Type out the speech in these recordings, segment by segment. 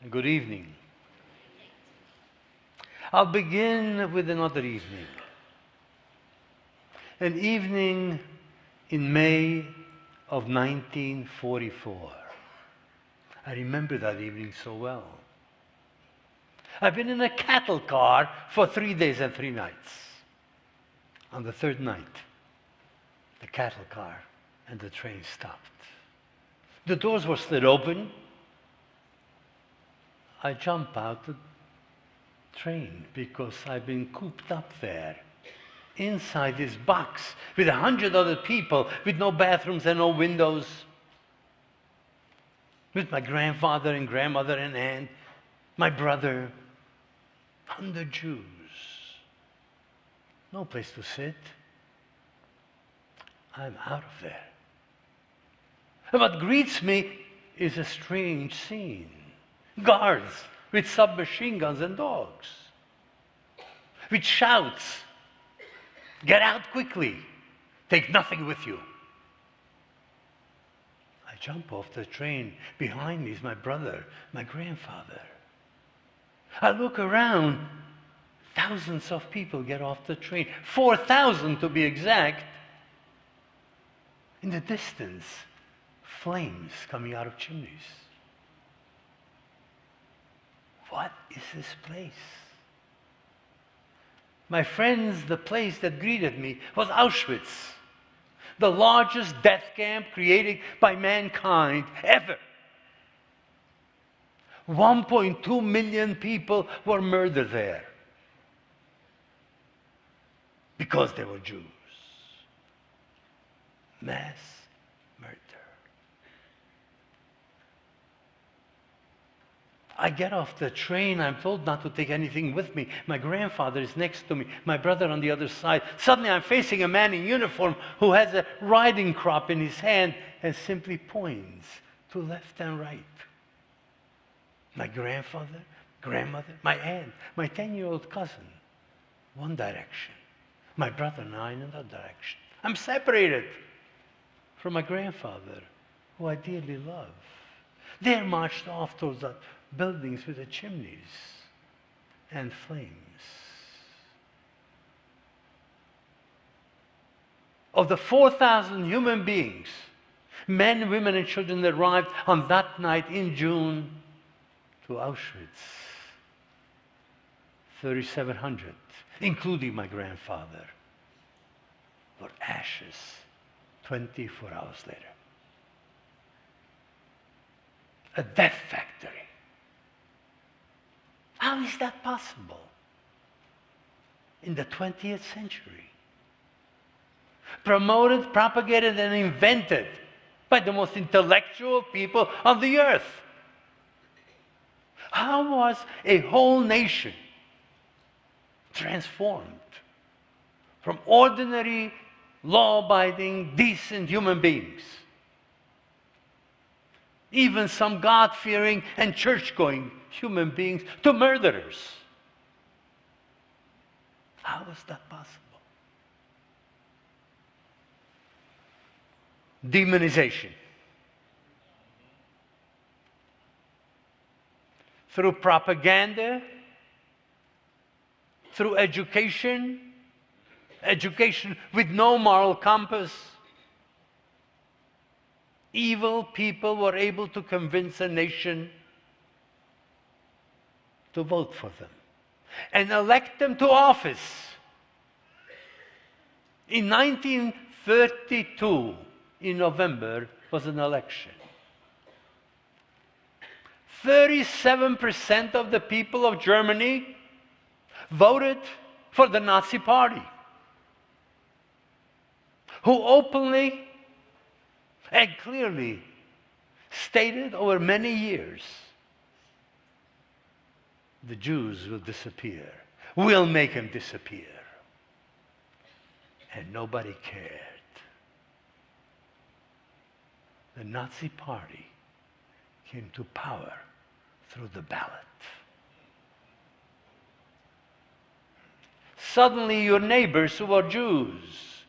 Good evening. I'll begin with another evening. An evening in May of 1944. I remember that evening so well. I've been in a cattle car for 3 days and 3 nights. On the third night, the cattle car and the train stopped. The doors were slid open. I jump out the train because I've been cooped up there, inside this box with 100 other people, with no bathrooms and no windows, with my grandfather and grandmother and aunt, my brother, 100 Jews. No place to sit. I'm out of there. And what greets me is a strange scene. Guards with submachine guns and dogs, with shouts, "Get out quickly, take nothing with you." I jump off the train. Behind me is my brother, my grandfather. I look around. Thousands of people get off the train, 4,000 to be exact. In the distance, flames coming out of chimneys. What is this place? My friends, the place that greeted me was Auschwitz, the largest death camp created by mankind ever. 1.2 million people were murdered there because they were Jews. Mass murder. I get off the train. I'm told not to take anything with me. My grandfather is next to me, my brother on the other side. Suddenly I'm facing a man in uniform who has a riding crop in his hand and simply points to left and right. My grandfather, grandmother, my aunt, my 10-year-old cousin, one direction. My brother and I in another direction. I'm separated from my grandfather, who I dearly love. They're marched off towards the buildings with the chimneys and flames. Of the 4,000 human beings, men, women, and children that arrived on that night in June to Auschwitz, 3,700, including my grandfather, were ashes 24 hours later. A death factory. How is that possible in the 20th century? Promoted, propagated, and invented by the most intellectual people on the earth. How was a whole nation transformed from ordinary, law-abiding, decent human beings, even some God-fearing and church-going human beings, to murderers? How is that possible? Demonization. Through propaganda, through education with no moral compass, evil people were able to convince a nation to vote for them and elect them to office. In 1932, in November, was an election. 37% of the people of Germany voted for the Nazi Party, who openly and clearly stated over many years, the Jews will disappear. We'll make them disappear. And nobody cared. The Nazi Party came to power through the ballot. Suddenly your neighbors who are Jews,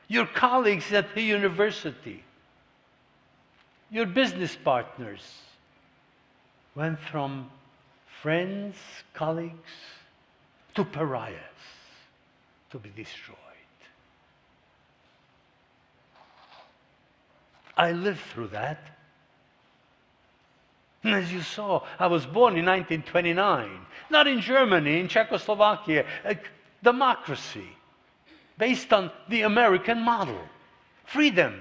your colleagues at the university, your business partners, went from friends, colleagues, to pariahs, to be destroyed. I lived through that. And as you saw, I was born in 1929, not in Germany, in Czechoslovakia, a democracy based on the American model. Freedom,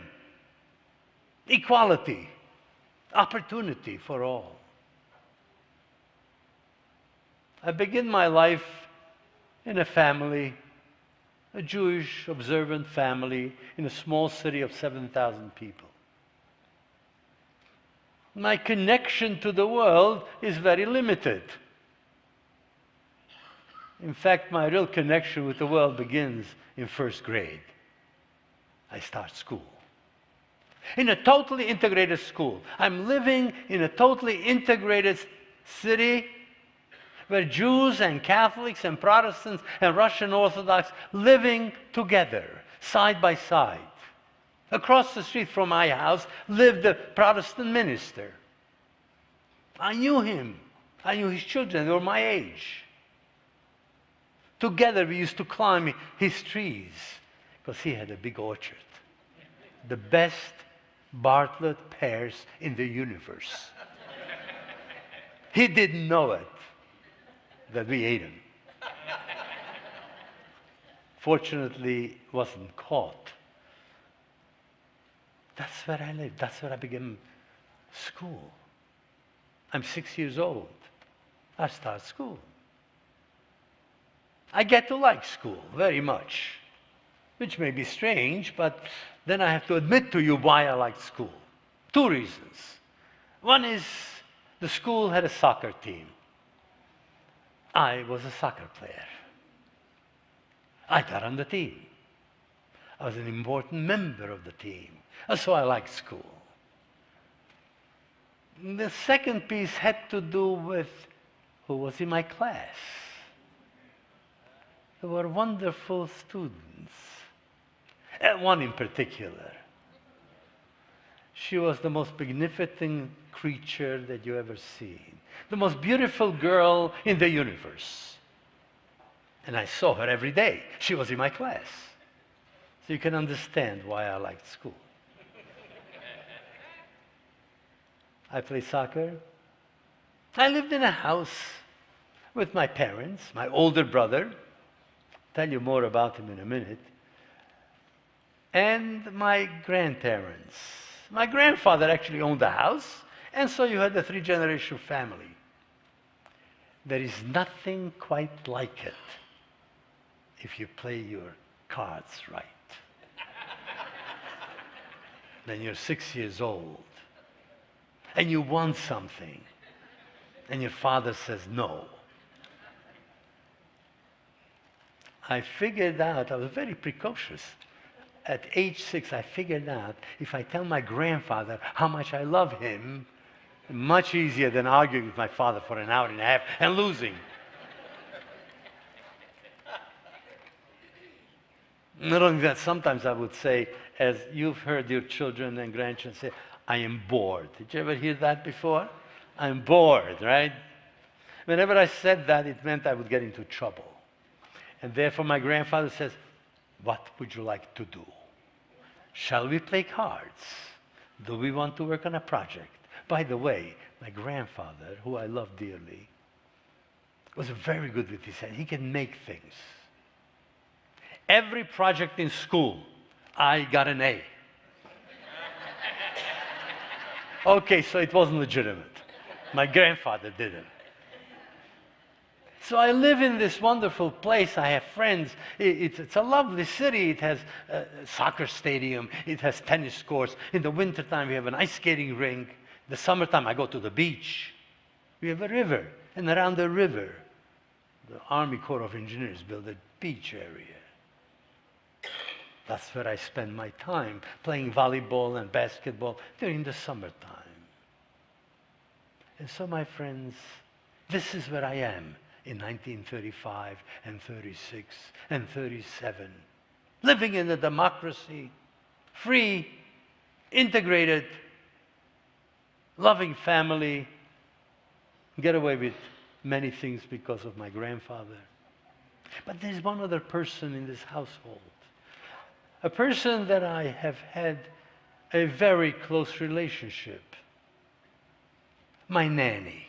equality, opportunity for all. I began my life in a family, a Jewish observant family in a small city of 7,000 people. My connection to the world is very limited. In fact, my real connection with the world begins in first grade. I start school. In a totally integrated school. I'm living in a totally integrated city where Jews and Catholics and Protestants and Russian Orthodox living together, side by side. Across the street from my house lived a Protestant minister. I knew him. I knew his children. They were my age. Together we used to climb his trees because he had a big orchard. The best Bartlett pears in the universe. He didn't know it, that we ate them. Fortunately, wasn't caught. That's where I lived. That's where I began school. I'm 6 years old. I start school. I get to like school very much, which may be strange, but then I have to admit to you why I liked school. Two reasons. One is the school had a soccer team. I was a soccer player. I got on the team. I was an important member of the team. And so I liked school. The second piece had to do with who was in my class. There were wonderful students. And one in particular. She was the most magnificent creature that you ever seen. The most beautiful girl in the universe. And I saw her every day. She was in my class. So you can understand why I liked school. I played soccer. I lived in a house with my parents, my older brother. I'll tell you more about him in a minute. And my grandparents. My grandfather actually owned the house, and so you had a three-generation family. There is nothing quite like it if you play your cards right. Then you're 6 years old, and you want something, and your father says no. I figured out, I was very precocious. At age 6, I figured out if I tell my grandfather how much I love him, much easier than arguing with my father for an hour and a half and losing. Not only that, sometimes I would say, as you've heard your children and grandchildren say, I am bored. Did you ever hear that before? I'm bored, right? Whenever I said that, it meant I would get into trouble. And therefore my grandfather says, what would you like to do? Shall we play cards? Do we want to work on a project? By the way, my grandfather, who I love dearly, was very good with his hand. He can make things. Every project in school, I got an A. Okay, so it wasn't legitimate. My grandfather didn't. So I live in this wonderful place. I have friends. It's a lovely city. It has a soccer stadium. It has tennis courts. In the wintertime, we have an ice skating rink. The summertime, I go to the beach. We have a river. And around the river, the Army Corps of Engineers built a beach area. That's where I spend my time, playing volleyball and basketball during the summertime. And so, my friends, this is where I am in 1935 and 36 and 37, living in a democracy, free, integrated, loving family, get away with many things because of my grandfather. But there's one other person in this household, a person that I have had a very close relationship, my nanny.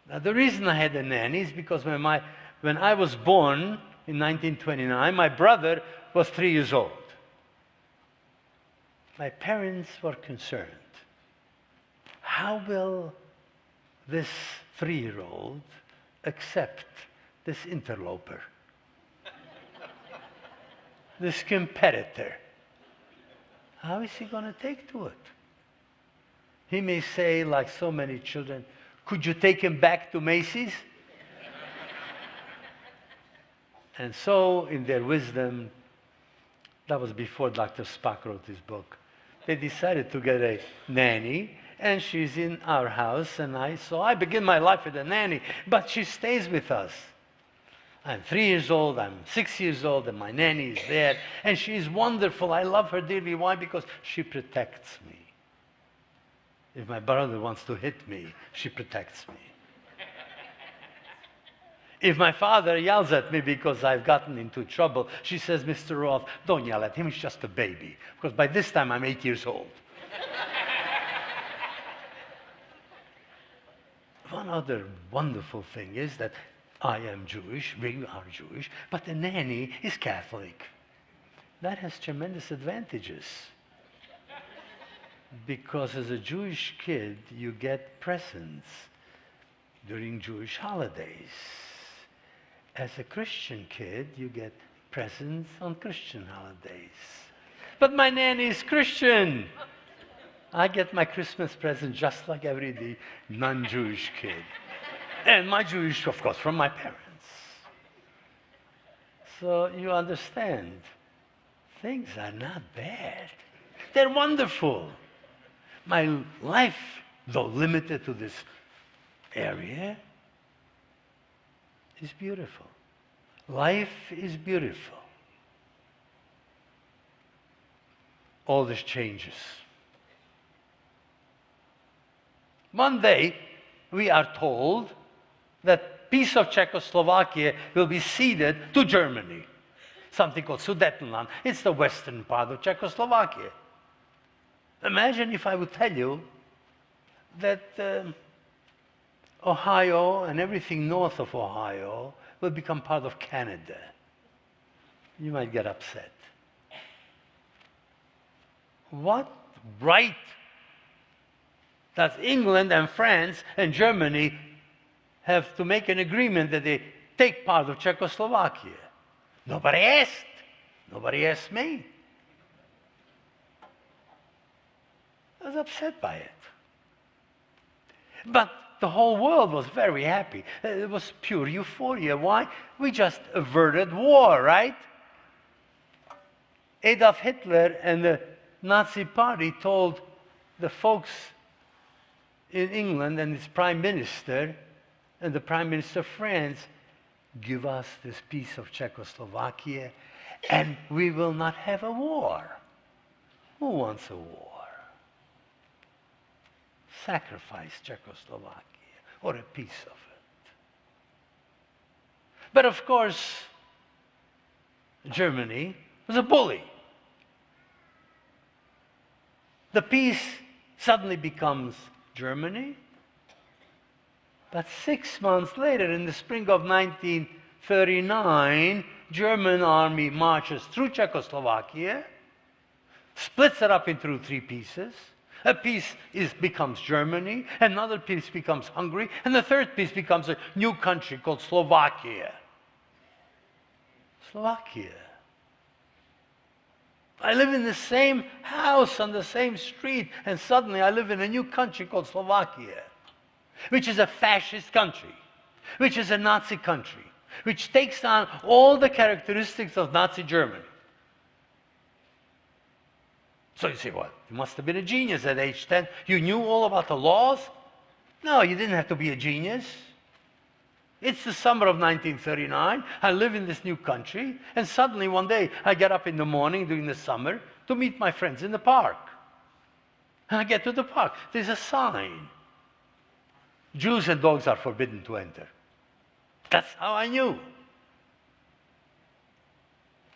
Now, the reason I had a nanny is because when I was born in 1929, my brother was 3 years old. My parents were concerned. How will this 3-year-old accept this interloper, this competitor? How is he going to take to it? He may say, like so many children, could you take him back to Macy's? And so, in their wisdom, that was before Dr. Spock wrote his book, they decided to get a nanny, and she's in our house, so I begin my life with a nanny, but she stays with us. I'm 3 years old, I'm 6 years old, and my nanny is there, and she's wonderful. I love her dearly. Why? Because she protects me. If my brother wants to hit me, she protects me. If my father yells at me because I've gotten into trouble, she says, Mr. Roth, don't yell at him, he's just a baby. Because by this time I'm 8 years old. One other wonderful thing is that I am Jewish, we are Jewish, but the nanny is Catholic. That has tremendous advantages. Because as a Jewish kid, you get presents during Jewish holidays. As a Christian kid, you get presents on Christian holidays. But my nanny is Christian. I get my Christmas present just like every non-Jewish kid. And my Jewish, of course, from my parents. So you understand, things are not bad. They're wonderful. My life, though limited to this area, is beautiful. Life is beautiful. All this changes. One day, we are told that piece of Czechoslovakia will be ceded to Germany. Something called Sudetenland. It's the western part of Czechoslovakia. Imagine if I would tell you that Ohio and everything north of Ohio will become part of Canada. You might get upset. What right does England and France and Germany have to make an agreement that they take part of Czechoslovakia? Nobody asked. Nobody asked me. I was upset by it. But the whole world was very happy. It was pure euphoria. Why? We just averted war, right? Adolf Hitler and the Nazi Party told the folks in England and his Prime Minister and the Prime Minister of France, give us this piece of Czechoslovakia and we will not have a war. Who wants a war? Sacrifice Czechoslovakia or a piece of it. But of course, Germany was a bully. The peace suddenly becomes Germany. But 6 months later, in the spring of 1939, German army marches through Czechoslovakia, splits it up into 3 pieces. A piece becomes Germany, another piece becomes Hungary, and the third piece becomes a new country called Slovakia. Slovakia. I live in the same house on the same street, and suddenly I live in a new country called Slovakia, which is a fascist country, which is a Nazi country, which takes on all the characteristics of Nazi Germany. So you say, what? You must have been a genius at age 10. You knew all about the laws? No, you didn't have to be a genius. It's the summer of 1939. I live in this new country, and suddenly one day I get up in the morning during the summer to meet my friends in the park. And I get to the park. There's a sign. Jews and dogs are forbidden to enter. That's how I knew.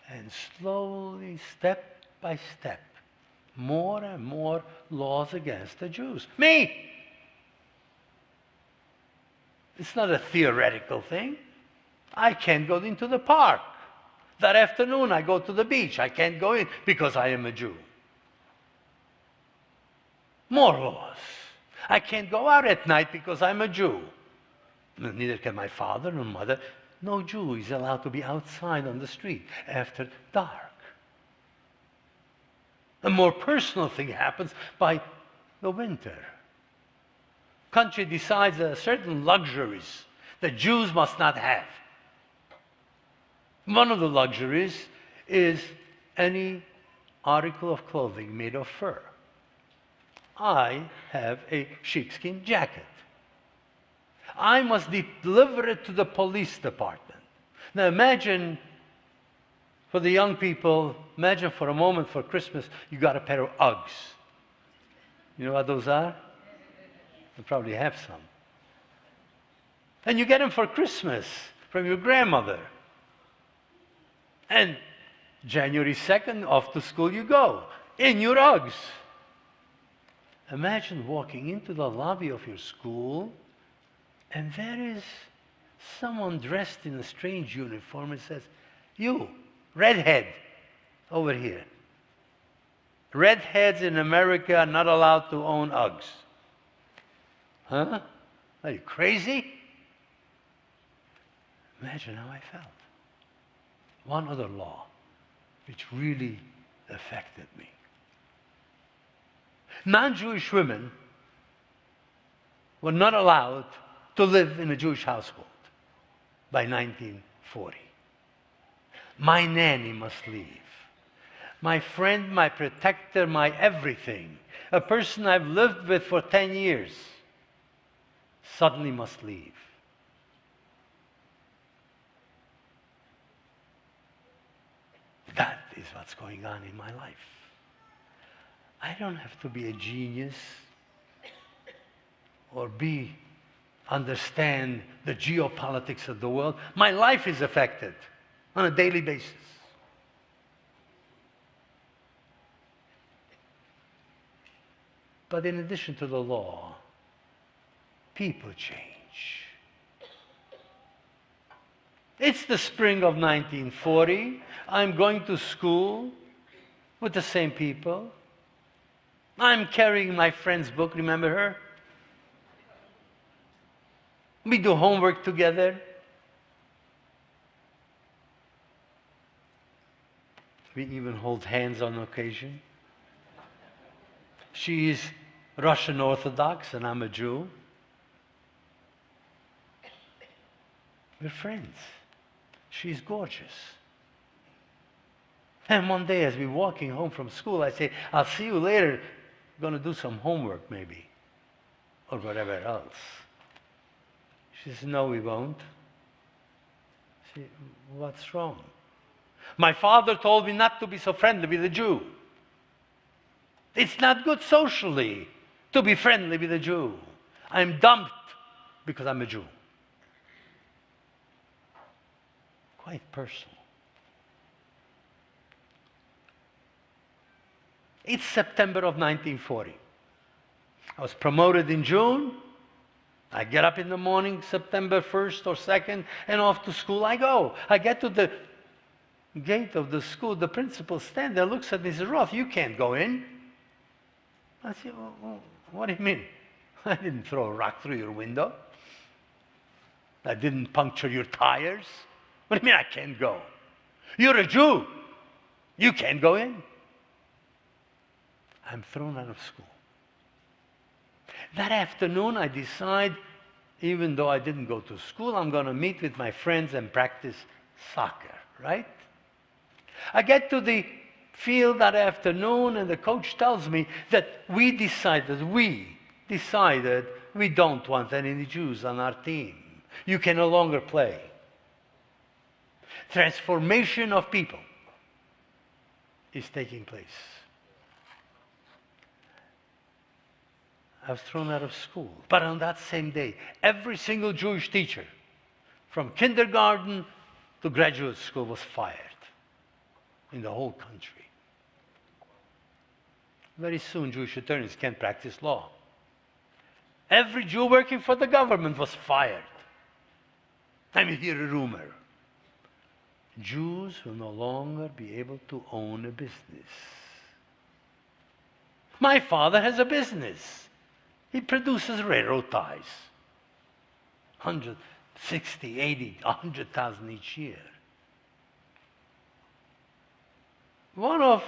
And slowly, step by step, more and more laws against the Jews. Me! It's not a theoretical thing. I can't go into the park. That afternoon I go to the beach. I can't go in because I am a Jew. More laws. I can't go out at night because I'm a Jew. Neither can my father nor mother. No Jew is allowed to be outside on the street after dark. A more personal thing happens by the winter. Country decides there are certain luxuries that Jews must not have. One of the luxuries is any article of clothing made of fur. I have a sheepskin jacket. I must deliver it to the police department. Now imagine, for the young people, imagine for a moment for Christmas, you got a pair of Uggs. You know what those are? You probably have some. And you get them for Christmas from your grandmother. And January 2nd, off to school you go, in your Uggs. Imagine walking into the lobby of your school, and there is someone dressed in a strange uniform and says, "You, redhead, over here. Redheads in America are not allowed to own Uggs." Huh? Are you crazy? Imagine how I felt. One other law which really affected me. Non-Jewish women were not allowed to live in a Jewish household by 1940. My nanny must leave. My friend, my protector, my everything, a person I've lived with for 10 years, suddenly must leave. That is what's going on in my life. I don't have to be a genius or understand the geopolitics of the world. My life is affected on a daily basis. But in addition to the law, people change. It's the spring of 1940. I'm going to school with the same people. I'm carrying my friend's book, remember her? We do homework together. We even hold hands on occasion. She is Russian Orthodox and I'm a Jew. We're friends. She's gorgeous. And one day as we're walking home from school, I say, "I'll see you later. Going to do some homework maybe, or whatever else." She says, "No, we won't." I say, "What's wrong?" "My father told me not to be so friendly with a Jew. It's not good socially to be friendly with a Jew. I'm dumped because I'm a Jew." Quite personal. It's September of 1940. I was promoted in June. I get up in the morning, September 1st or 2nd, and off to school I go. I get to the gate of the school. The principal stands there, looks at me and says, "Roth, you can't go in." I said, "Well, what do you mean? I didn't throw a rock through your window. I didn't puncture your tires. What do you mean I can't go? You're a Jew. You can't go in." I'm thrown out of school. That afternoon, I decide, even though I didn't go to school, I'm going to meet with my friends and practice soccer, right? I get to the field that afternoon, and the coach tells me that we decided we don't want any Jews on our team. You can no longer play. Transformation of people is taking place. I was thrown out of school. But on that same day, every single Jewish teacher, from kindergarten to graduate school, was fired in the whole country. Very soon, Jewish attorneys can't practice law. Every Jew working for the government was fired. And you hear a rumor. Jews will no longer be able to own a business. My father has a business. He produces railroad ties. 160, 80, 100,000 each year. One of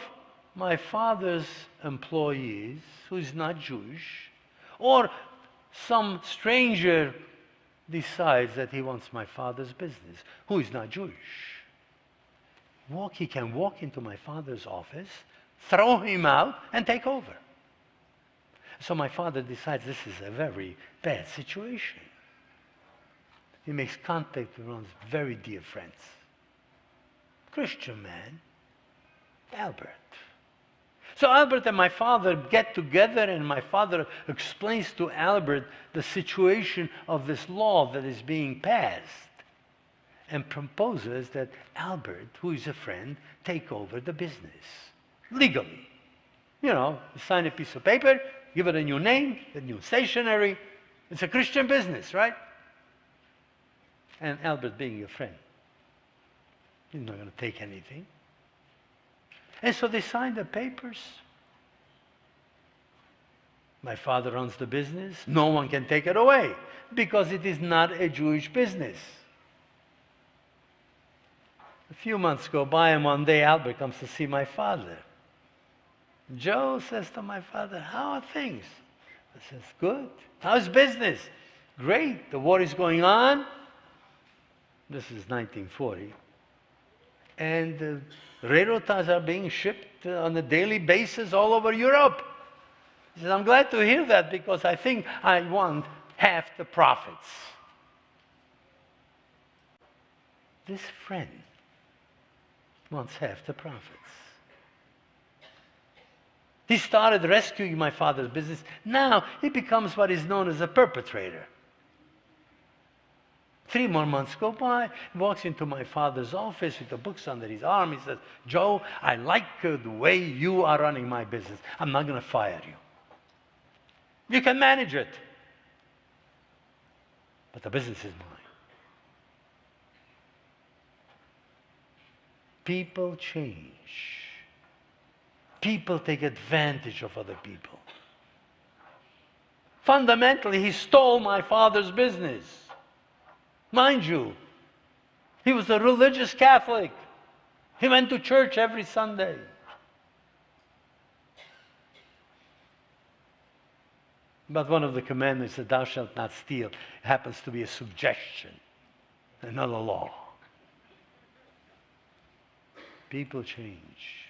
my father's employees, who is not Jewish, or some stranger decides that he wants my father's business, who is not Jewish. He can walk into my father's office, throw him out, and take over. So my father decides this is a very bad situation. He makes contact with one of his very dear friends. Christian man, Albert. So Albert and my father get together, and my father explains to Albert the situation of this law that is being passed, and proposes that Albert, who is a friend, take over the business legally. You know, sign a piece of paper, give it a new name, a new stationery. It's a Christian business, right? And Albert, being a friend, he's not going to take anything. And so they signed the papers. My father runs the business. No one can take it away because it is not a Jewish business. A few months go by, and one day Albert comes to see my father. Joe says to my father, "How are things?" I says, "Good." "How's business?" "Great. The war is going on." This is 1940. And railroad ties are being shipped on a daily basis all over Europe. He says, "I'm glad to hear that because I think I want half the profits." This friend wants half the profits. He started rescuing my father's business. Now he becomes what is known as a perpetrator. 3 more months go by. He walks into my father's office with the books under his arm. He says, "Joe, I like the way you are running my business. I'm not going to fire you. You can manage it. But the business is mine." People change. People take advantage of other people. Fundamentally, he stole my father's business. Mind you, he was a religious Catholic. He went to church every Sunday. But one of the commandments that "thou shalt not steal" happens to be a suggestion, another law. People change.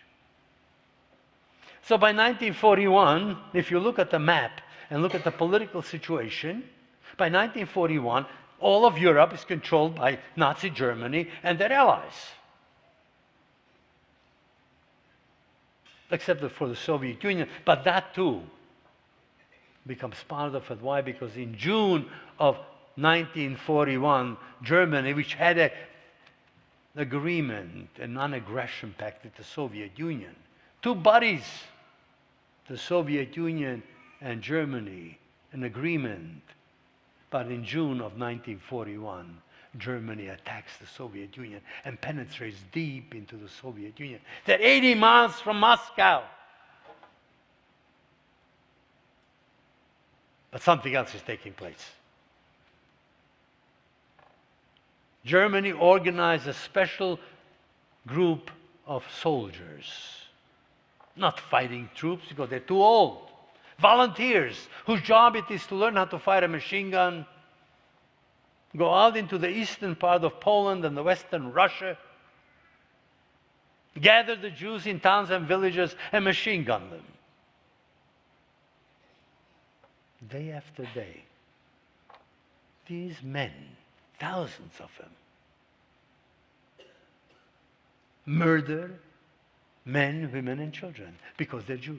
So by 1941, if you look at the map and look at the political situation, by 1941, all of Europe is controlled by Nazi Germany and their allies. Except for the Soviet Union, but that too becomes part of it. Why? Because in June of 1941, Germany, which had an agreement, a non-aggression pact with the Soviet Union, two buddies, the Soviet Union and Germany, an agreement. But in June of 1941, Germany attacks the Soviet Union and penetrates deep into the Soviet Union. They're 80 miles from Moscow. But something else is taking place. Germany organized a special group of soldiers, not fighting troops because they're too old, volunteers whose job it is to learn how to fire a machine gun, go out into the eastern part of Poland and the western Russia, gather the Jews in towns and villages and machine gun them. Day after day, these men, thousands of them, murder men, women, and children because they're Jews.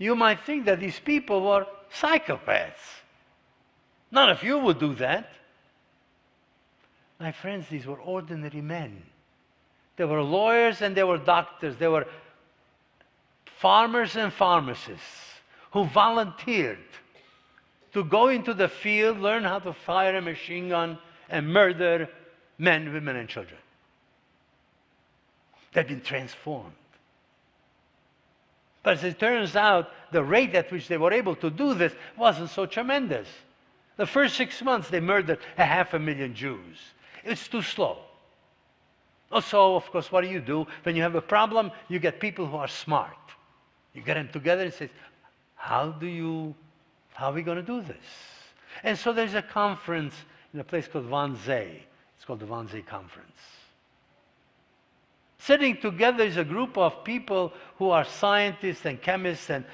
you might think that these people were psychopaths. None of you would do that. My friends, these were ordinary men. They were lawyers and they were doctors. They were farmers and pharmacists who volunteered to go into the field, learn how to fire a machine gun, and murder men, women, and children. They've been transformed. But as it turns out, the rate at which they were able to do this wasn't so tremendous. The first 6 months, they murdered 500,000 Jews. It's too slow. Also, of course, what do? When you have a problem, you get people who are smart. You get them together and say, how are we going to do this? And so there's a conference in a place called Wannsee. It's called the Wannsee Conference. Sitting together is a group of people who are scientists and chemists and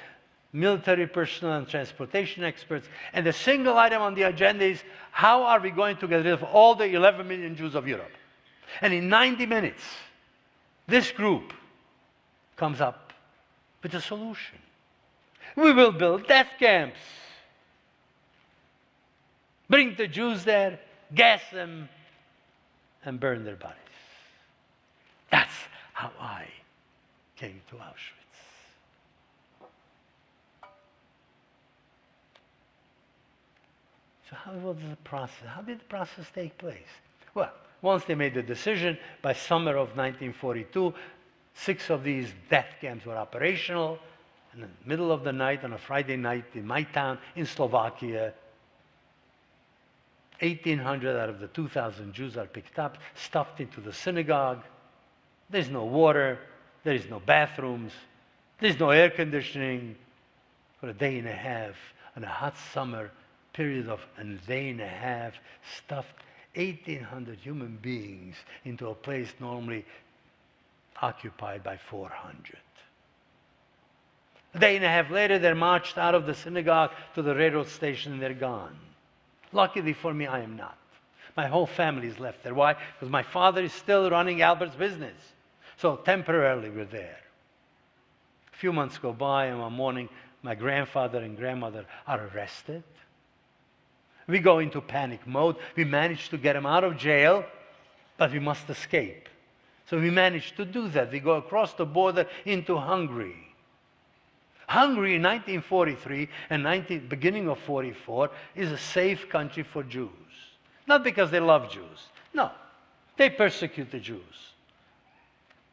military personnel and transportation experts. And the single item on the agenda is, how are we going to get rid of all the 11 million Jews of Europe? And in 90 minutes, this group comes up with a solution. We will build death camps. Bring the Jews there, gas them, and burn their bodies. That's how I came to Auschwitz. So how was the process? How did the process take place? Well, once they made the decision, by summer of 1942, 6 of these death camps were operational. In the middle of the night, on a Friday night in my town in Slovakia, 1,800 out of the 2,000 Jews are picked up, stuffed into the synagogue. There's no water, there is no bathrooms, there's no air conditioning. For a day and a half, on a hot summer period of a day and a half, stuffed 1,800 human beings into a place normally occupied by 400. A day and a half later, they're marched out of the synagogue to the railroad station and they're gone. Luckily for me, I am not. My whole family is left there. Why? Because my father is still running Albert's business. So temporarily we're there. A few months go by, and one morning my grandfather and grandmother are arrested. We go into panic mode. We manage to get them out of jail, but we must escape. So we manage to do that. We go across the border into Hungary. Hungary in 1943 and beginning of 44 is a safe country for Jews. Not because they love Jews. No, they persecute the Jews.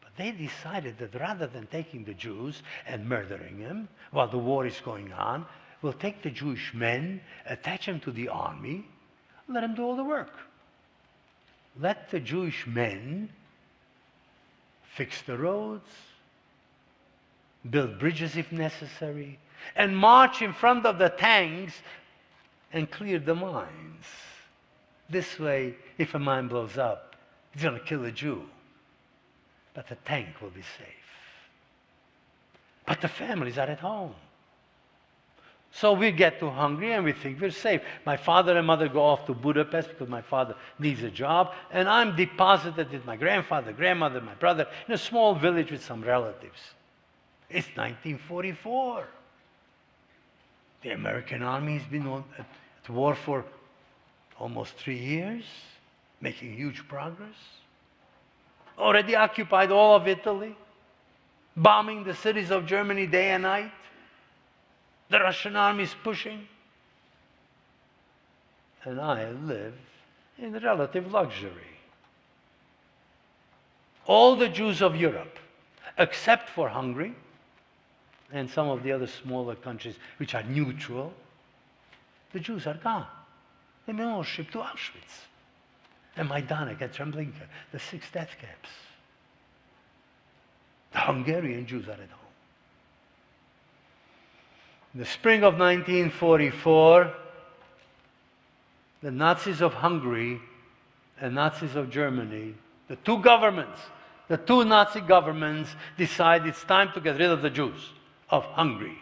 But they decided that rather than taking the Jews and murdering them while the war is going on, we'll take the Jewish men, attach them to the army, let them do all the work. Let the Jewish men fix the roads, build bridges if necessary, and march in front of the tanks and clear the mines. This way, if a mine blows up, it's going to kill a Jew, but the tank will be safe. But the families are at home. So we get to Hungary and we think we're safe. My father and mother go off to Budapest because my father needs a job, and I'm deposited with my grandfather, grandmother, my brother in a small village with some relatives. It's 1944. The American army has been at war for almost 3 years, making huge progress. Already occupied all of Italy, bombing the cities of Germany day and night. The Russian army is pushing. And I live in relative luxury. All the Jews of Europe, except for Hungary and some of the other smaller countries which are neutral, the Jews are gone. They've been all shipped to Auschwitz and Majdanek and Treblinka, the 6 death camps. The Hungarian Jews are at home. In the spring of 1944, the Nazis of Hungary and Nazis of Germany, the two governments, the two Nazi governments, decide it's time to get rid of the Jews of Hungary.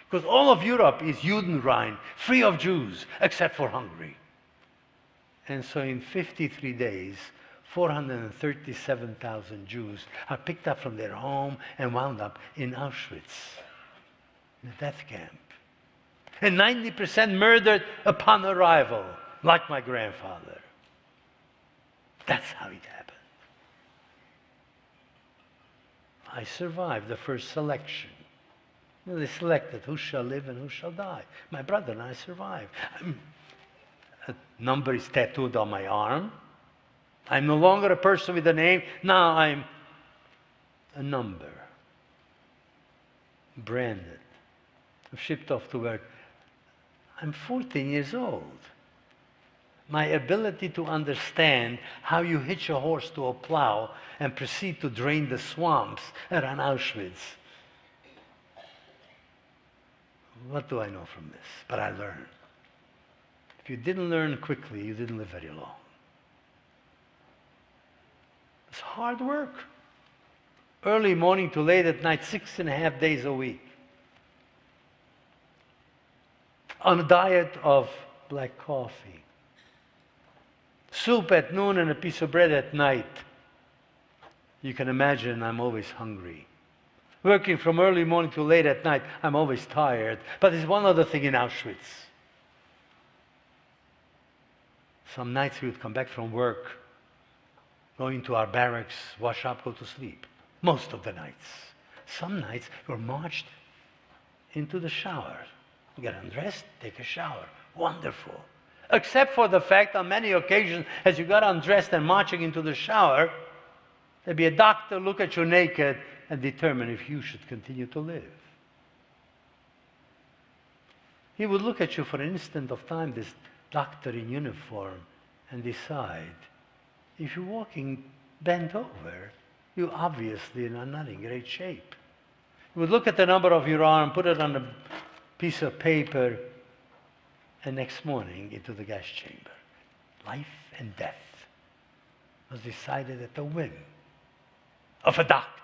Because all of Europe is Judenrein, free of Jews, except for Hungary. And so in 53 days, 437,000 Jews are picked up from their home and wound up in Auschwitz. in a death camp. And 90% murdered upon arrival, like my grandfather. That's how it happened. I survived the first selection. They selected who shall live and who shall die. My brother and I survived. A number is tattooed on my arm. I'm no longer a person with a name. Now I'm a number. Branded. I'm shipped off to work. I'm 14 years old. My ability to understand how you hitch a horse to a plow and proceed to drain the swamps around Auschwitz. What do I know from this? But I learned. If you didn't learn quickly, you didn't live very long. It's hard work. Early morning to late at night, 6.5 days a week. On a diet of black coffee. Soup at noon and a piece of bread at night. You can imagine I'm always hungry. Working from early morning to late at night, I'm always tired. But there's one other thing in Auschwitz. Some nights we would come back from work, go into our barracks, wash up, go to sleep. Most of the nights. Some nights we're marched into the shower. Get undressed, take a shower. Wonderful. Except for the fact on many occasions, as you got undressed and marching into the shower, there'd be a doctor look at you naked and determine if you should continue to live. He would look at you for an instant of time, this doctor in uniform, and decide, if you're walking bent over, you obviously are not in great shape. He would look at the number of your arm, put it on a piece of paper, and next morning into the gas chamber. Life and death was decided at the whim of a doctor.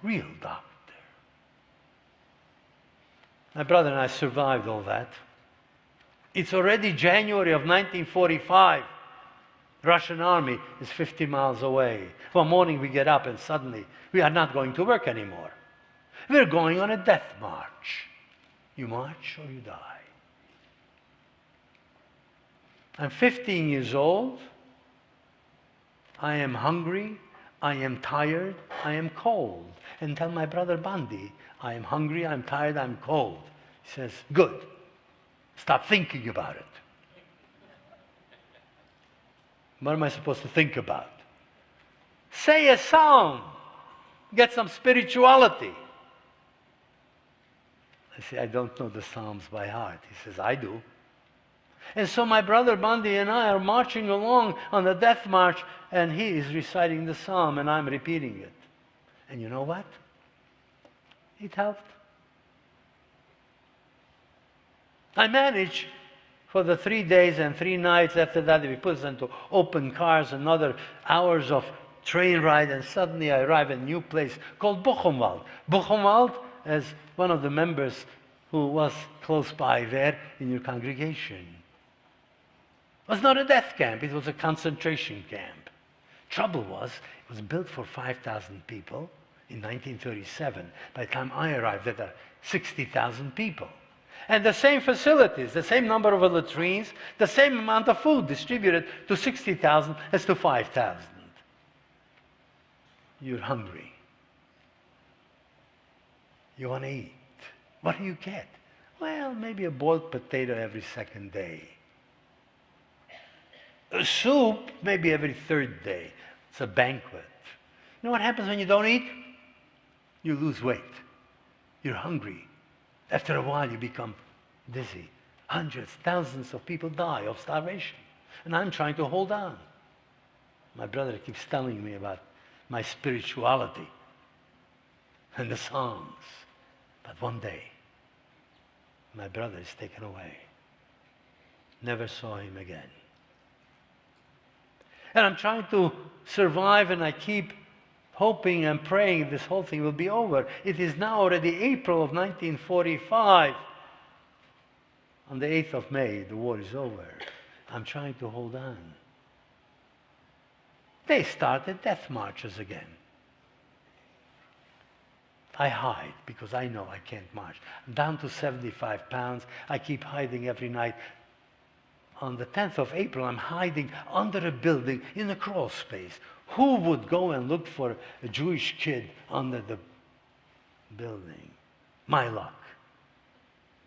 Real doctor. My brother and I survived all that. It's already January of 1945. The Russian army is 50 miles away. One morning we get up and suddenly we are not going to work anymore. We're going on a death march. You march or you die. I'm 15 years old. I am hungry. I am tired. I am cold. And tell my brother Bandi, I am hungry, I'm tired, I'm cold. He says, good. Stop thinking about it. What am I supposed to think about? Say a psalm. Get some spirituality. I say, I don't know the Psalms by heart. He says, I do. And so my brother Bandi and I are marching along on the death march, and he is reciting the psalm, and I'm repeating it. And you know what? It helped. I managed for the 3 days and 3 nights after that. We put us into open cars, another hours of train ride, and suddenly I arrive at a new place called Buchenwald. Buchenwald, as one of the members who was close by there in your congregation, was not a death camp, it was a concentration camp. Trouble was, it was built for 5,000 people in 1937. By the time I arrived, there were 60,000 people. And the same facilities, the same number of latrines, the same amount of food distributed to 60,000 as to 5,000. You're hungry. You want to eat. What do you get? Well, maybe a boiled potato every second day. A soup maybe every third day. It's a banquet. You know what happens when you don't eat? You lose weight. You're hungry. After a while, you become dizzy. Hundreds, thousands of people die of starvation. And I'm trying to hold on. My brother keeps telling me about my spirituality and the Psalms. But one day, my brother is taken away. Never saw him again. And I'm trying to survive, and I keep hoping and praying this whole thing will be over. It is now already April of 1945. On the 8th of May, the war is over. I'm trying to hold on. They started death marches again. I hide because I know I can't march. I'm down to 75 pounds. I keep hiding every night. On the 10th of April, I'm hiding under a building in a crawl space. Who would go and look for a Jewish kid under the building? My luck.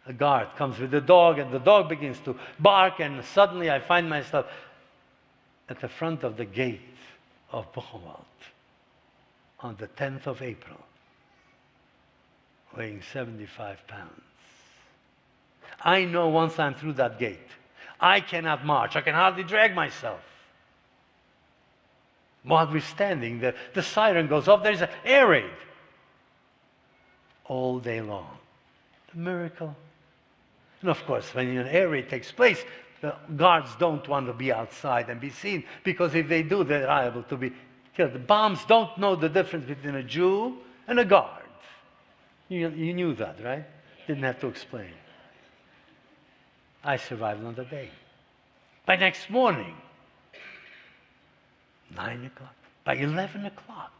A guard comes with a dog, and the dog begins to bark, and suddenly I find myself at the front of the gate of Buchenwald on the 10th of April, weighing 75 pounds. I know once I'm through that gate, I cannot march. I can hardly drag myself. While we're standing, the siren goes off. There's an air raid. All day long. A miracle. And of course, when an air raid takes place, the guards don't want to be outside and be seen, because if they do, they're liable to be killed. The bombs don't know the difference between a Jew and a guard. You knew that, right? Didn't have to explain. I survived another day. By next morning, 9 o'clock, by 11 o'clock,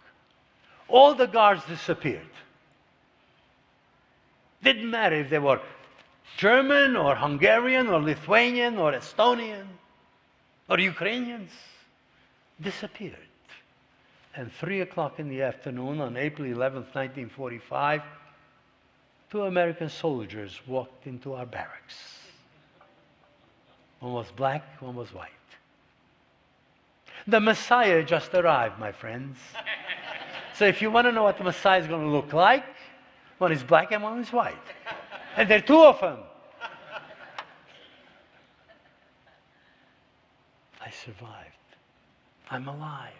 all the guards disappeared. Didn't matter if they were German or Hungarian or Lithuanian or Estonian or Ukrainians. Disappeared. And 3 o'clock in the afternoon on April 11th, 1945, 2 American soldiers walked into our barracks. One was black, one was white. The Messiah just arrived, my friends. So if you want to know what the Messiah is going to look like, one is black and one is white. And there are 2 of them. I survived. I'm alive.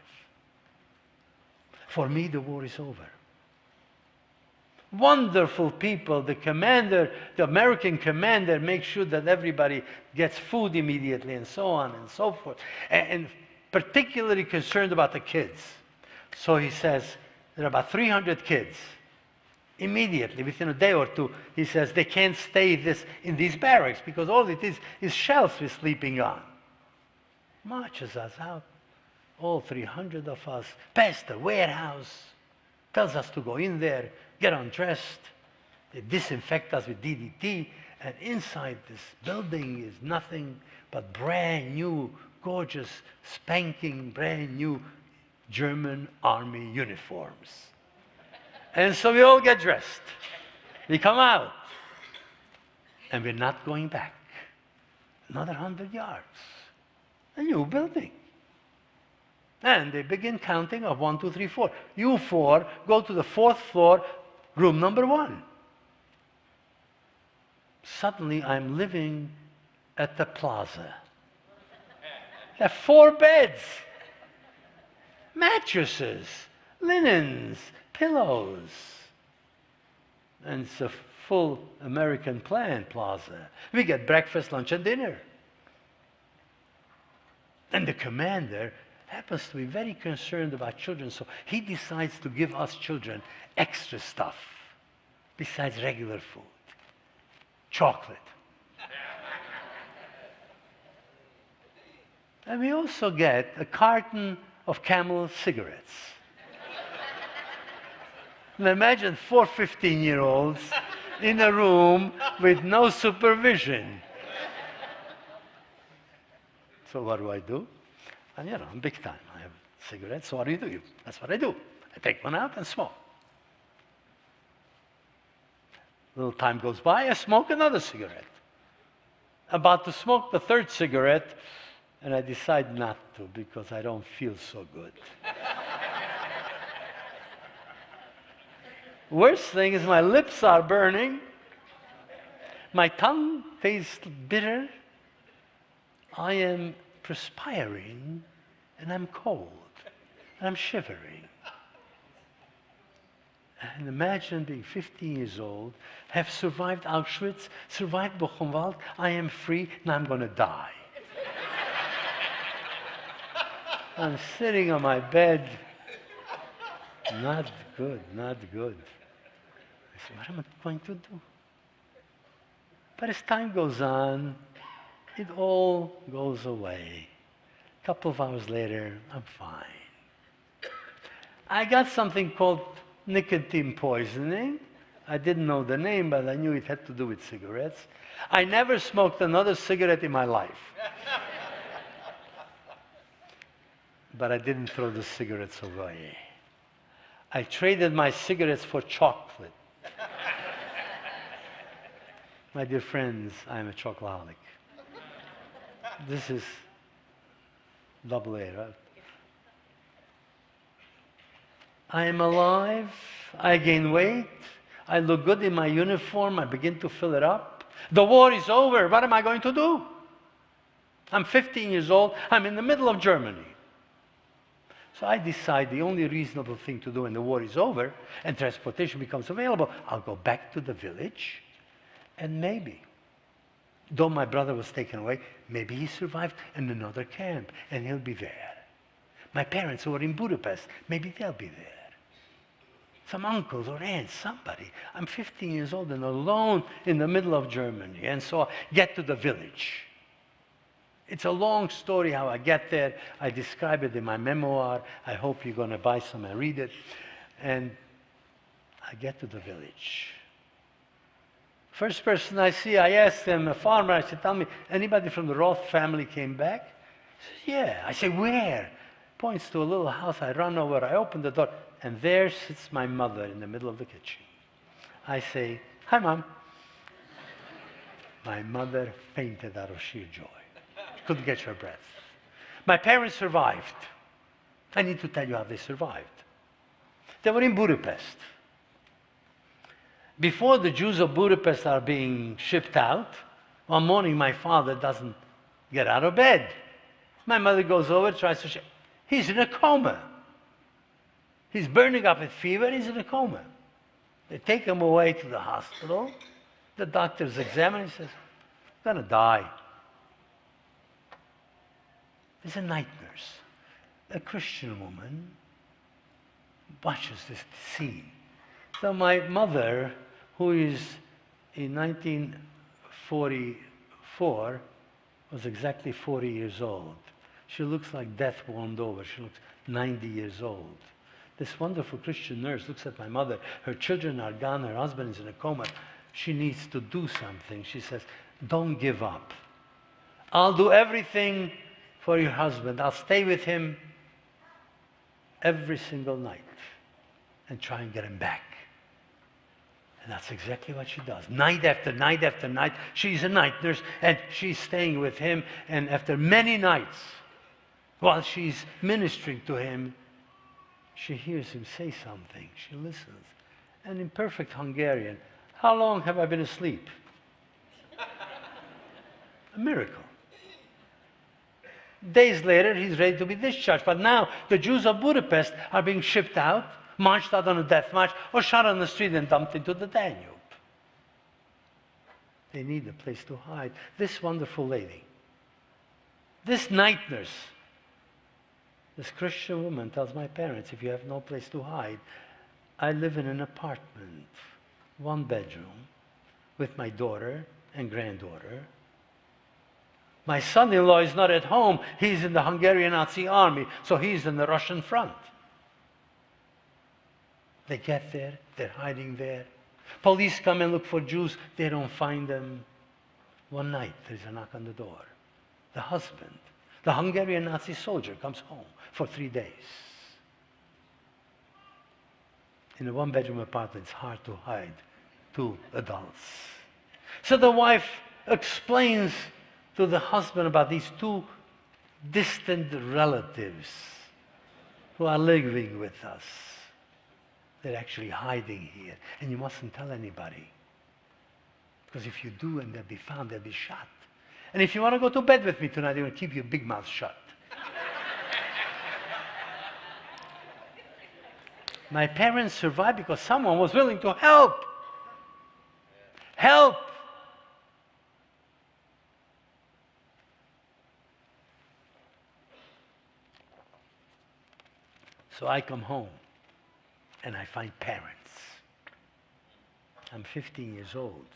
For me, the war is over. Wonderful people. The commander, the American commander, makes sure that everybody gets food immediately, and so on and so forth. And particularly concerned about the kids. So he says, there are about 300 kids. Immediately, within a day or two, he says, they can't stay in these barracks, because all it is shelves we're sleeping on. Marches us out, all 300 of us, past the warehouse, tells us to go in there, get undressed. They disinfect us with DDT, and inside this building is nothing but brand new, gorgeous, spanking, brand new German army uniforms. And so we all get dressed. We come out. And we're not going back. Another 100 yards. A new building. And they begin counting of 1, 2, 3, 4. You 4 go to the 4th floor, room number 1. Suddenly I'm living at the plaza. There are 4 beds, mattresses, linens, pillows. And it's a full American plan plaza. We get breakfast, lunch, and dinner. And the commander happens to be very concerned about children, so he decides to give us children extra stuff besides regular food. Chocolate. And we also get a carton of Camel cigarettes. Now imagine 4 15-year-olds in a room with no supervision. So what do? And I'm big time. I have cigarettes, so what do? That's what I do. I take one out and smoke. A little time goes by, I smoke another cigarette. About to smoke the 3rd cigarette, and I decide not to because I don't feel so good. Worst thing is my lips are burning, my tongue tastes bitter, I am perspiring, and I'm cold, and I'm shivering. And imagine being 15 years old, have survived Auschwitz, survived Buchenwald, I am free, now I'm going to die. I'm sitting on my bed. Not good, not good. I said, what am I going to do? But as time goes on, it all goes away. A couple of hours later, I'm fine. I got something called nicotine poisoning. I didn't know the name, but I knew it had to do with cigarettes. I never smoked another cigarette in my life. But I didn't throw the cigarettes away. I traded my cigarettes for chocolate. My dear friends, I'm a chocoholic. This is double A, right? I am alive. I gain weight. I look good in my uniform. I begin to fill it up. The war is over. What am I going to do? I'm 15 years old. I'm in the middle of Germany. So I decide the only reasonable thing to do when the war is over and transportation becomes available, I'll go back to the village and maybe, though my brother was taken away, maybe he survived in another camp and he'll be there. My parents who are in Budapest, maybe they'll be there. Some uncles or aunts, somebody. I'm 15 years old and alone in the middle of Germany. And so I get to the village. It's a long story how I get there. I describe it in my memoir. I hope you're going to buy some and read it. And I get to the village. First person I see, I ask them, a farmer, I said, tell me, anybody from the Roth family came back? He says, yeah. I say, where? Points to a little house. I run over, I open the door, and there sits my mother in the middle of the kitchen. I say, hi, Mom. My mother fainted out of sheer joy. Couldn't catch her breath. My parents survived. I need to tell you how they survived. They were in Budapest. Before the Jews of Budapest are being shipped out, one morning my father doesn't get out of bed. My mother goes over, tries to he's in a coma. He's burning up with fever, he's in a coma. They take him away to the hospital. The doctors examine him and says, he's going to die. There's a night nurse, a Christian woman, watches this scene. So my mother, who is in 1944, was exactly 40 years old. She looks like death warmed over. She looks 90 years old. This wonderful Christian nurse looks at my mother. Her children are gone. Her husband is in a coma. She needs to do something. She says, don't give up. I'll do everything for your husband. I'll stay with him every single night and try and get him back. And that's exactly what she does. Night after night after night, she's a night nurse and she's staying with him. And after many nights, while she's ministering to him, she hears him say something. She listens. And in perfect Hungarian, how long have I been asleep? A miracle. Days later, he's ready to be discharged. But now, the Jews of Budapest are being shipped out, marched out on a death march, or shot on the street and dumped into the Danube. They need a place to hide. This wonderful lady, this night nurse, this Christian woman tells my parents, if you have no place to hide, I live in an apartment, 1 bedroom, with my daughter and granddaughter. My son-in-law is not at home. He's in the Hungarian Nazi army, so he's in the Russian front. They get there, they're hiding there. Police come and look for Jews, they don't find them. One night, there's a knock on the door. The husband, the Hungarian Nazi soldier, comes home for 3 days. In a 1-bedroom apartment, it's hard to hide 2 adults. So the wife explains to the husband about these 2 distant relatives who are living with us. They're actually hiding here, and you mustn't tell anybody. Because if you do and they'll be found, they'll be shot. And if you want to go to bed with me tonight, you're going to keep your big mouth shut. My parents survived because someone was willing to help. Help! So I come home and I find parents. I'm 15 years old.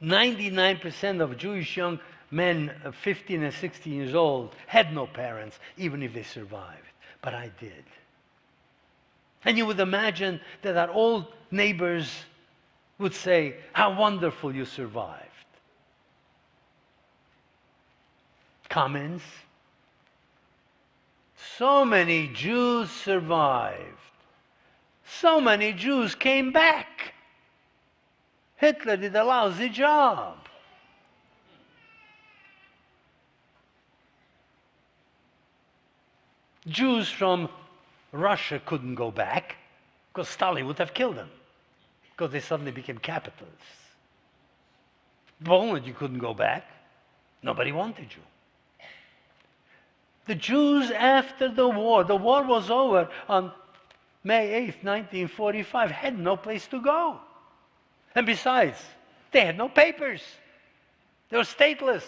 99% of Jewish young men of 15 and 16 years old had no parents, even if they survived. But I did. And you would imagine that our old neighbors would say, how wonderful you survived. Comments? So many Jews survived. So many Jews came back. Hitler did a lousy job. Jews from Russia couldn't go back because Stalin would have killed them because they suddenly became capitalists. Poland, you couldn't go back. Nobody wanted you. The Jews after the war was over on May 8th, 1945, had no place to go. And besides, they had no papers. They were stateless.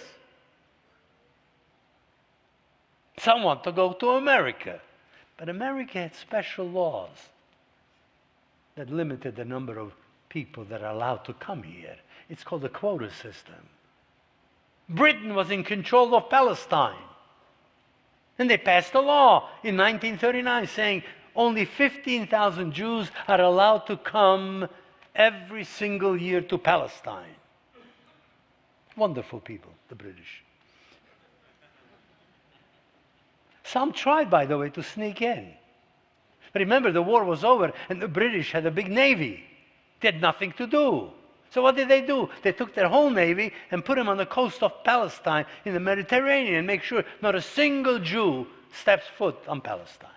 Some want to go to America. But America had special laws that limited the number of people that are allowed to come here. It's called the quota system. Britain was in control of Palestine. And they passed a law in 1939 saying only 15,000 Jews are allowed to come every single year to Palestine. Wonderful people, the British. Some tried, by the way, to sneak in. But remember, the war was over and the British had a big navy. They had nothing to do. So what did they do? They took their whole navy and put them on the coast of Palestine in the Mediterranean and make sure not a single Jew steps foot on Palestine.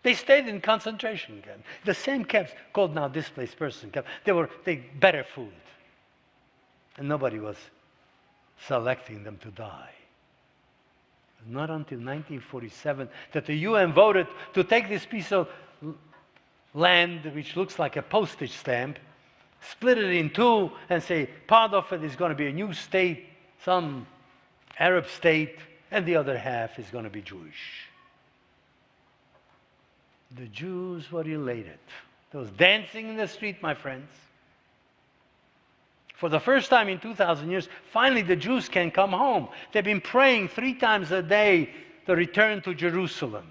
They stayed in concentration camps. The same camps called now displaced person camps. They better food. And nobody was selecting them to die. Not until 1947 that the UN voted to take this piece of land, which looks like a postage stamp, split it in two and say part of it is going to be a new state, some Arab state, and the other half is going to be Jewish. The Jews were elated. There was dancing in the street, my friends. For the first time in 2,000 years, finally the Jews can come home. They've been praying 3 times a day to return to Jerusalem.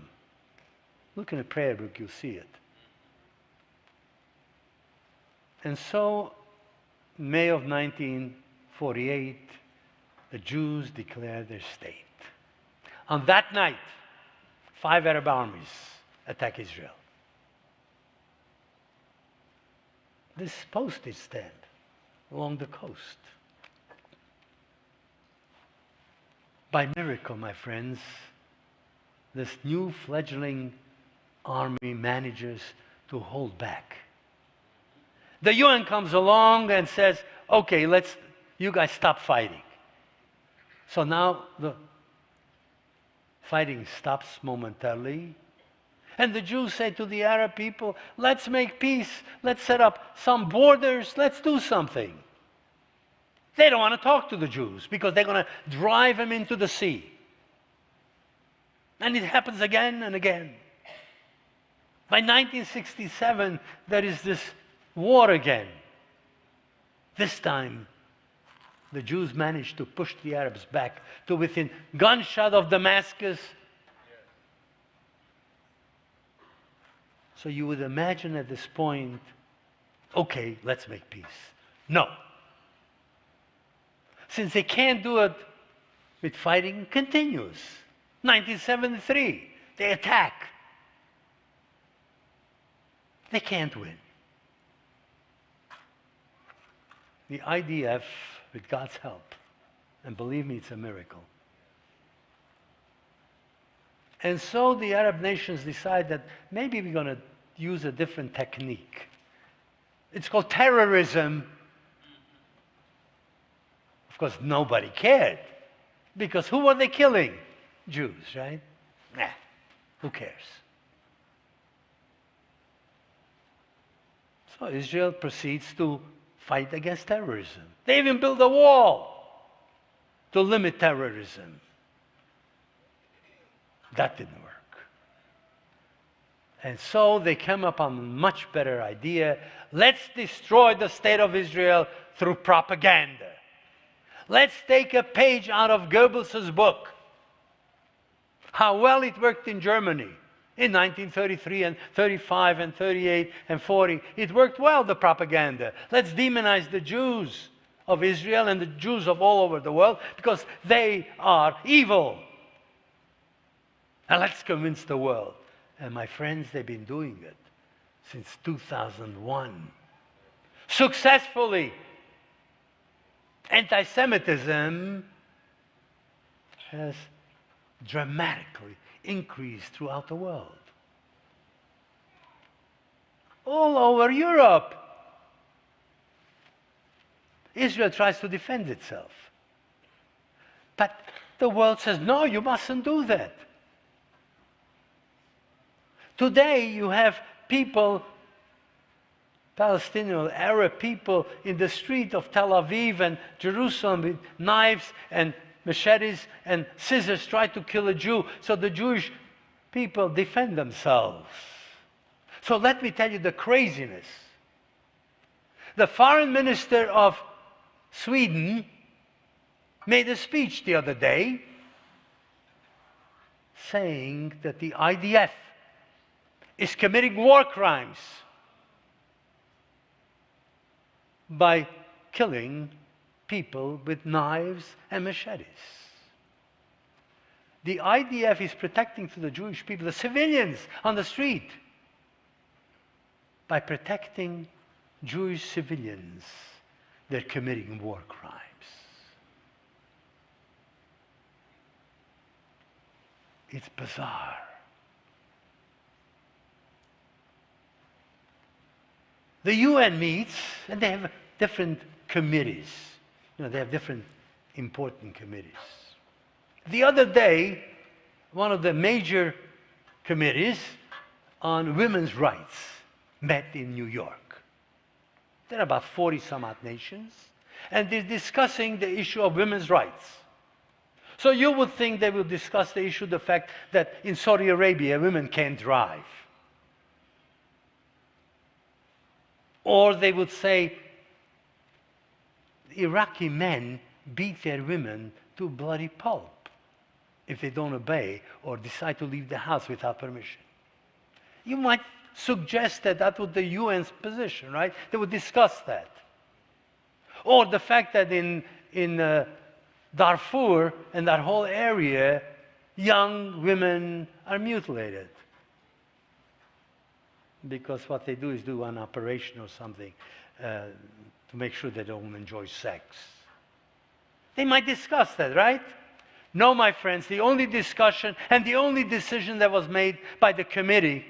Look in the prayer book, you'll see it. And so, May of 1948, the Jews declared their state. On that night, 5 Arab armies attack Israel. This postage stamp along the coast. By miracle, my friends, this new fledgling army manages to hold back. The UN comes along and says, okay, you guys stop fighting. So now the fighting stops momentarily. And the Jews say to the Arab people, let's make peace, let's set up some borders, let's do something. They don't want to talk to the Jews because they're going to drive them into the sea. And it happens again and again. By 1967, there is this war again. This time, the Jews managed to push the Arabs back to within gunshot of Damascus. So you would imagine at this point, okay, let's make peace. No. Since they can't do it with fighting, continues. 1973, they attack. They can't win. The IDF, with God's help, and believe me, it's a miracle. And so the Arab nations decide that maybe we're going to use a different technique. It's called terrorism. Of course, nobody cared. Because who were they killing? Jews, right? Nah, who cares? So Israel proceeds to fight against terrorism. They even build a wall to limit terrorism. That didn't work. And so they came up on a much better idea. Let's destroy the state of Israel through propaganda. Let's take a page out of Goebbels' book. How well it worked in Germany in 1933 and 35 and 38 and 40. It worked well, the propaganda. Let's demonize the Jews of Israel and the Jews of all over the world because they are evil. And let's convince the world. And my friends, they've been doing it since 2001. Successfully. Anti-Semitism has dramatically increased throughout the world. All over Europe. Israel tries to defend itself. But the world says, no, you mustn't do that. Today you have people, Palestinian, Arab people in the street of Tel Aviv and Jerusalem with knives and machetes and scissors try to kill a Jew. So the Jewish people defend themselves. So let me tell you the craziness. The foreign minister of Sweden made a speech the other day saying that the IDF is committing war crimes by killing people with knives and machetes. The IDF is protecting to the Jewish people, the civilians on the street, by protecting Jewish civilians. They're committing war crimes. It's bizarre. The UN meets, and they have different committees. You know, they have different important committees. The other day, one of the major committees on women's rights met in New York. There are about 40 some odd nations, and they're discussing the issue of women's rights. So you would think they will discuss the issue, the fact that in Saudi Arabia, women can't drive. Or they would say, Iraqi men beat their women to bloody pulp if they don't obey or decide to leave the house without permission. You might suggest that that was the UN's position, right? They would discuss that. Or the fact that in Darfur and that whole area, young women are mutilated. Because what they do is do an operation or something to make sure they don't enjoy sex. They might discuss that, right? No, my friends, the only discussion and the only decision that was made by the committee,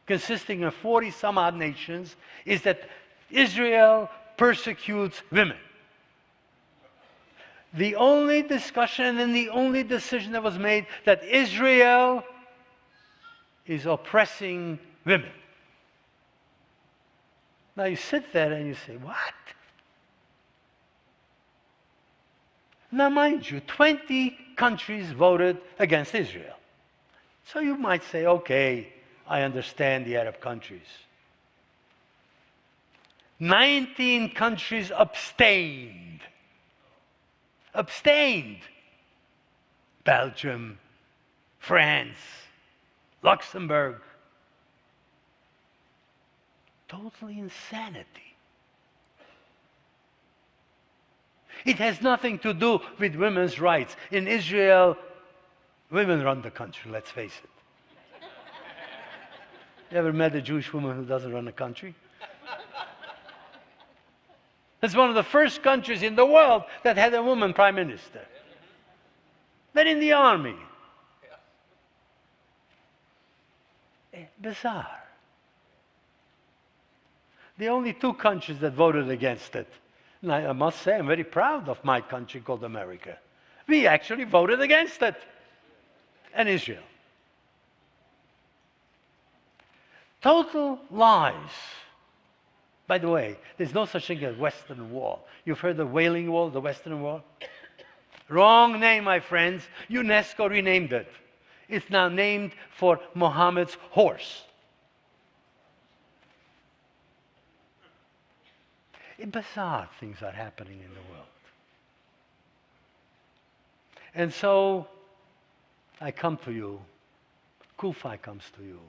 consisting of 40 some odd nations, is that Israel persecutes women. The only discussion and the only decision that was made that Israel is oppressing women. Now you sit there and you say, what? Now mind you, 20 countries voted against Israel. So you might say, okay, I understand the Arab countries. 19 countries abstained. Abstained. Belgium, France, Luxembourg. Totally insanity. It has nothing to do with women's rights. In Israel, women run the country, let's face it. You ever met a Jewish woman who doesn't run a country? It's one of the first countries in the world that had a woman prime minister. They're in the army. Bizarre. The only two countries that voted against it, and I must say I'm very proud of my country called America. We actually voted against it. And Israel. Total lies. By the way, there's no such thing as Western Wall. You've heard the Wailing Wall, the Western Wall? Wrong name, my friends. UNESCO renamed it. It's now named for Muhammad's horse. Bizarre things are happening in the world. And so, I come to you, Kufi comes to you,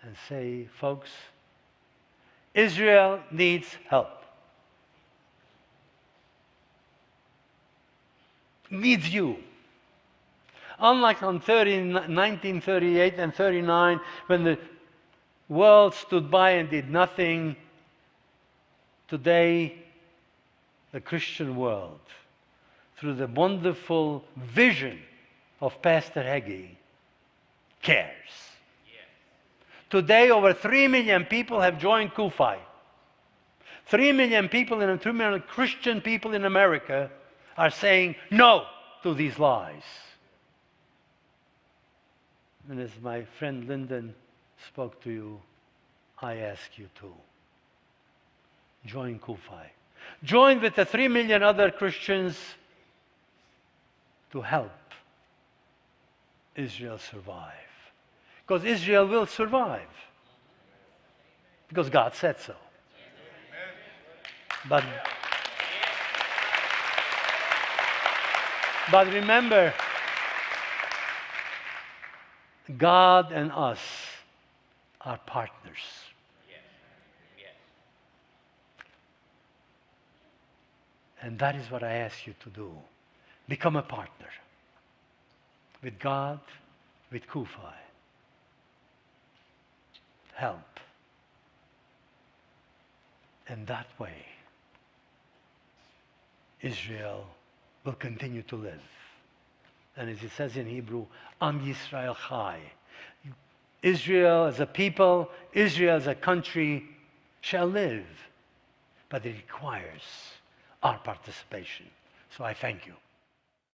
and say, folks, Israel needs help. Needs you. Unlike on 1938 and 39, when the world stood by and did nothing, today the Christian world, through the wonderful vision of Pastor Hagee, cares. Today, over 3 million people have joined Kufi. 3 million people and 3 million Christian people in America are saying no to these lies. And as my friend Lyndon spoke to you, I ask you to join Kufi. Join with the 3 million other Christians to help Israel survive. Because Israel will survive. Because God said so. But remember, God and us are partners. And that is what I ask you to do. Become a partner with God, with Kufi. Help. And that way, Israel will continue to live. And as it says in Hebrew, Am Yisrael Chai. Israel as a people, Israel as a country shall live. But it requires our participation. So I thank you.